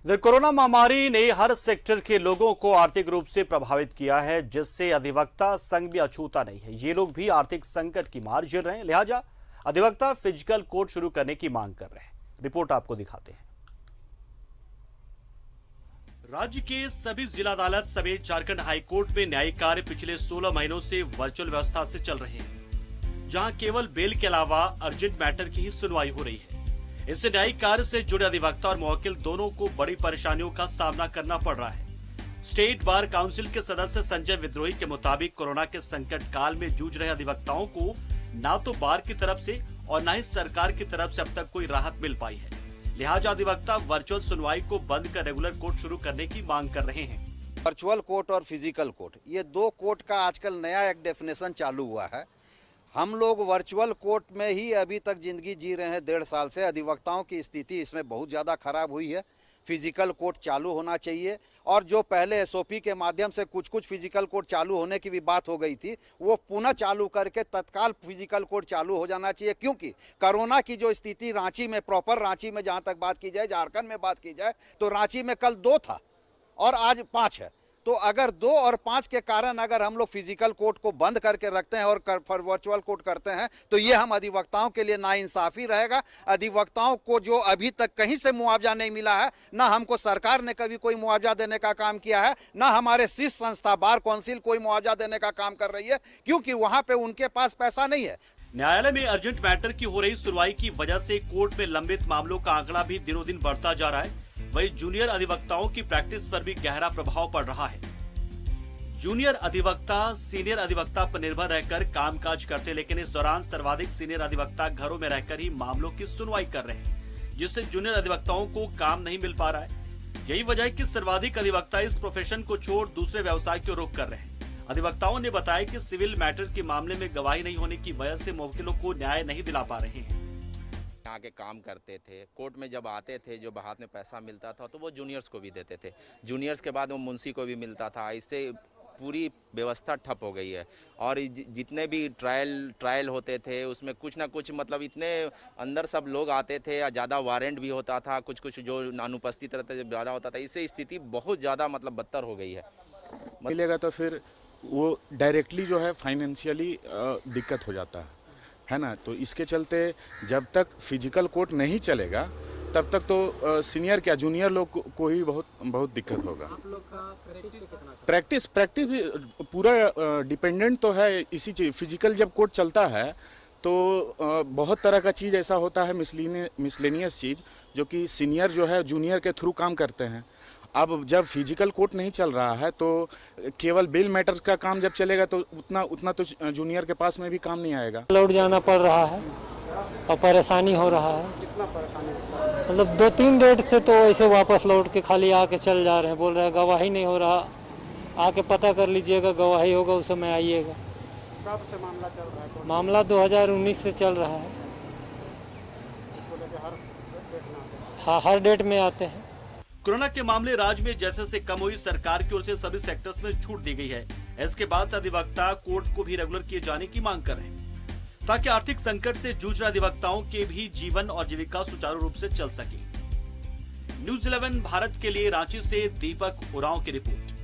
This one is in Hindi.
कोरोना महामारी ने हर सेक्टर के लोगों को आर्थिक रूप से प्रभावित किया है, जिससे अधिवक्ता संघ भी अछूता नहीं है। ये लोग भी आर्थिक संकट की मार झेल रहे हैं, लिहाजा अधिवक्ता फिजिकल कोर्ट शुरू करने की मांग कर रहे हैं। रिपोर्ट आपको दिखाते हैं। राज्य के सभी जिला अदालत समेत झारखंड हाईकोर्ट में न्यायिक कार्य पिछले 16 महीनों से वर्चुअल व्यवस्था से चल रहे हैं, जहां केवल बेल के अलावा अर्जेंट मैटर की ही सुनवाई हो रही है। इससे न्यायिक कार्य से जुड़े अधिवक्ता और मुवक्किल दोनों को बड़ी परेशानियों का सामना करना पड़ रहा है। स्टेट बार काउंसिल के सदस्य संजय विद्रोही के मुताबिक कोरोना के संकट काल में जूझ रहे अधिवक्ताओं को ना तो बार की तरफ से और न ही सरकार की तरफ से अब तक कोई राहत मिल पाई है। लिहाजा अधिवक्ता वर्चुअल सुनवाई को बंद कर रेगुलर कोर्ट शुरू करने की मांग कर रहे हैं। वर्चुअल कोर्ट और फिजिकल कोर्ट, ये दो कोर्ट का आजकल नया एक डेफिनेशन चालू हुआ है। हम लोग वर्चुअल कोर्ट में ही अभी तक जिंदगी जी रहे हैं 1.5 साल से। अधिवक्ताओं की स्थिति इसमें बहुत ज़्यादा खराब हुई है। फिजिकल कोर्ट चालू होना चाहिए, और जो पहले एसओपी के माध्यम से कुछ फिजिकल कोर्ट चालू होने की भी बात हो गई थी, वो पुनः चालू करके तत्काल फिजिकल कोर्ट चालू हो जाना चाहिए। क्योंकि कोरोना की जो स्थिति रांची में, प्रॉपर रांची में जहाँ तक बात की जाए, झारखंड में बात की जाए, तो रांची में कल 2 था और आज 5 है। तो अगर 2 और 5 के कारण अगर हम लोग फिजिकल कोर्ट को बंद करके रखते हैं और वर्चुअल कोर्ट करते हैं, तो ये हम अधिवक्ताओं के लिए नाइंसाफी रहेगा। अधिवक्ताओं को जो अभी तक कहीं से मुआवजा नहीं मिला है, ना हमको सरकार ने कभी कोई मुआवजा देने का काम किया है, ना हमारे शीर्ष संस्था बार काउंसिल कोई मुआवजा देने का काम कर रही है, क्योंकि वहां पे उनके पास पैसा नहीं है। न्यायालय में अर्जेंट मैटर की हो रही सुनवाई की वजह से कोर्ट में लंबित मामलों का आंकड़ा भी दिनों दिन बढ़ता जा रहा है। वहीं जूनियर अधिवक्ताओं की प्रैक्टिस पर भी गहरा प्रभाव पड़ रहा है। जूनियर अधिवक्ता सीनियर अधिवक्ता पर निर्भर रहकर कामकाज करते, लेकिन इस दौरान सर्वाधिक सीनियर अधिवक्ता घरों में रहकर ही मामलों की सुनवाई कर रहे हैं, जिससे जूनियर अधिवक्ताओं को काम नहीं मिल पा रहा है। यही वजह है कि सर्वाधिक अधिवक्ता इस प्रोफेशन को छोड़ दूसरे व्यवसाय की ओर रुख कर रहे हैं। अधिवक्ताओं ने बताया कि सिविल मैटर के मामले में गवाही नहीं होने की वजह से मुवक्किलों को न्याय नहीं दिला पा रहे हैं। आके काम करते थे, कोर्ट में जब आते थे, जो हाथ में पैसा मिलता था तो वो जूनियर्स को भी देते थे, जूनियर्स के बाद वो मुंशी को भी मिलता था। इससे पूरी व्यवस्था ठप हो गई है। और जितने भी ट्रायल होते थे, उसमें कुछ ना कुछ मतलब इतने अंदर सब लोग आते थे, या ज़्यादा वारंट भी होता था, कुछ जो अनुपस्थित रहते जब ज़्यादा होता था। इससे स्थिति बहुत ज़्यादा मतलब बदतर हो गई है। मिलेगा तो फिर वो डायरेक्टली जो है फाइनेंशियली दिक्कत हो जाता है ना। तो इसके चलते जब तक फिजिकल कोर्ट नहीं चलेगा, तब तक तो सीनियर क्या जूनियर लोग को ही बहुत दिक्कत होगा। आप लोग का प्रैक्टिस भी पूरा डिपेंडेंट तो है इसी चीज। फिजिकल जब कोर्ट चलता है तो बहुत तरह का चीज़ ऐसा होता है, मिसलेनियस चीज़, जो कि सीनियर जो है जूनियर के थ्रू काम करते हैं। अब जब फिजिकल कोर्ट नहीं चल रहा है, तो केवल बेल मैटर का काम जब चलेगा, तो उतना तो जूनियर के पास में भी काम नहीं आएगा। लौट जाना पड़ रहा है और परेशानी हो रहा है। कितना परेशानी होता है? मतलब 2-3 डेट से तो ऐसे वापस लौट के खाली आके चल जा रहे हैं। बोल रहे हैं गवाही नहीं हो रहा, आके पता कर लीजिएगा, गवाही होगा उस समय आइएगा। कब से मामला चल रहा है? मामला 2019 से चल रहा है। इसको लेके हर डेट में आते हैं? हाँ, हर डेट में आते हैं। कोरोना के मामले राज्य में जैसे से कम हुई, सरकार की ओर से सभी सेक्टर्स में छूट दी गई है। इसके बाद से अधिवक्ता कोर्ट को भी रेगुलर किए जाने की मांग कर रहे हैं, ताकि आर्थिक संकट से जूझ रहे अधिवक्ताओं के भी जीवन और जीविका सुचारू रूप से चल सके। न्यूज़ 11 भारत के लिए रांची से दीपक उरांव की रिपोर्ट।